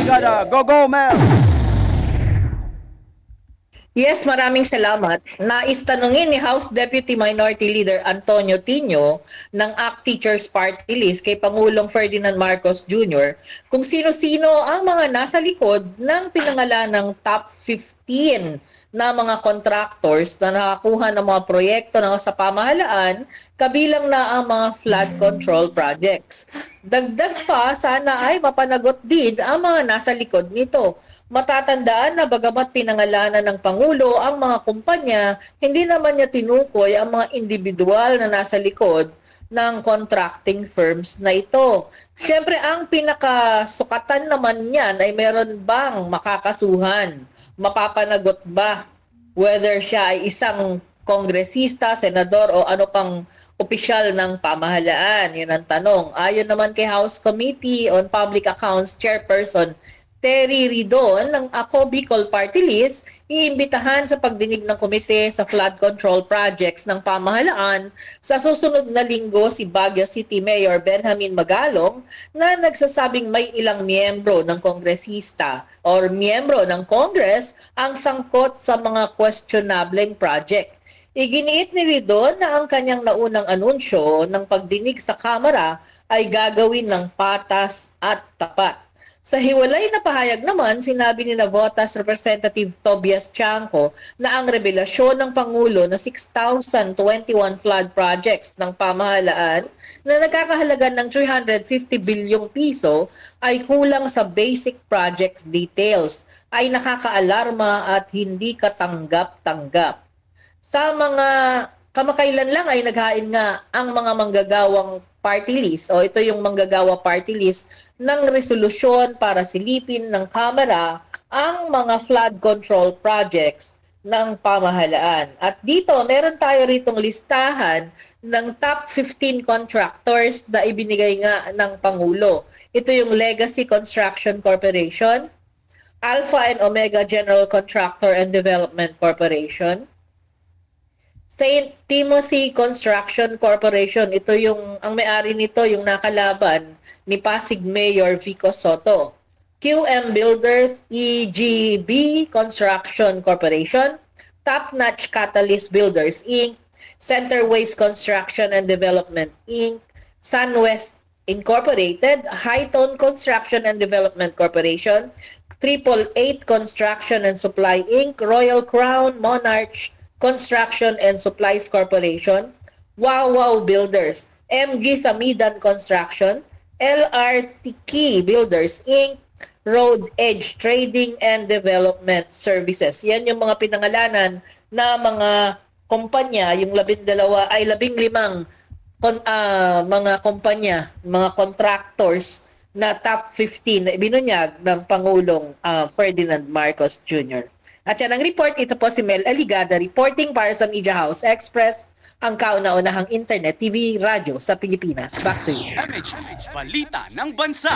Aligada. Go, go, Mel! Yes, maraming salamat. Nais tanungin ni House Deputy Minority Leader Antonio Tino ng ACT Teachers Party List kay Pangulong Ferdinand Marcos Jr. kung sino-sino ang mga nasa likod ng pinangalan ng top 15 na mga contractors na nakakuha ng mga proyekto sa pamahalaan, kabilang na ang mga flood control projects. Dagdag pa, sana ay mapanagot din ang mga nasa likod nito. Matatandaan na bagamat pinangalanan ng Pangulo ang mga kumpanya, hindi naman niya tinukoy ang mga individual na nasa likod ng contracting firms na ito. Siyempre, ang pinakasukatan naman niyan ay meron bang makakasuhan? Mapapanagot ba? Whether siya ay isang kongresista, senador o ano pang opisyal ng pamahalaan. Yun ang tanong. Ayon naman kay House Committee on Public Accounts Chairperson Terry Ridon ng Ako Bicol Party List, iimbitahan sa pagdinig ng komite sa flood control projects ng pamahalaan sa susunod na linggo si Baguio City Mayor Benjamin Magalong na nagsasabing may ilang miyembro ng kongresista or miyembro ng Congress ang sangkot sa mga questionableng project. Iginiit ni Ridon na ang kanyang naunang anunsyo ng pagdinig sa Kamara ay gagawin ng patas at tapat. Sa hiwalay na pahayag naman, sinabi ni Navotas Representative Tobias Chanco na ang revelasyon ng Pangulo na 6,021 flood projects ng pamahalaan na nagkakahalaga ng 350 bilyong piso ay kulang sa basic project details, ay nakakaalarma at hindi katanggap-tanggap. Sa mga kamakailan lang ay naghain nga ang mga manggagawang party list o ito yung manggagawa party list ng resolusyon para silipin ng Kamara ang mga flood control projects ng pamahalaan. At dito, meron tayo ritong listahan ng top 15 contractors na ibinigay nga ng Pangulo. Ito yung Legacy Construction Corporation, Alpha and Omega General Contractor and Development Corporation, St. Timothy Construction Corporation, ito yung, ang may-ari nito, yung nakalaban ni Pasig Mayor Vico Soto. QM Builders, EGB Construction Corporation, Top Notch Catalyst Builders Inc., Centerways Construction and Development Inc., Sunwest Incorporated, Hightone Construction and Development Corporation, 888 Construction and Supply Inc., Royal Crown, Monarch Construction and Supplies Corporation, Wow Builders, MG Samidan Construction, LRTK Builders Inc., Road Edge Trading and Development Services. Yan yung mga pinangalanan na mga kumpanya, yung 12 ay 15 mga kumpanya, mga contractors na top 15 na ibinunyag ng Pangulong Ferdinand Marcos Jr. At yan ang report, ito po si Mel Aligada reporting para sa Media House Express, ang kauna-unahang internet, TV, radyo sa Pilipinas. Back to you. Balita ng Bansa.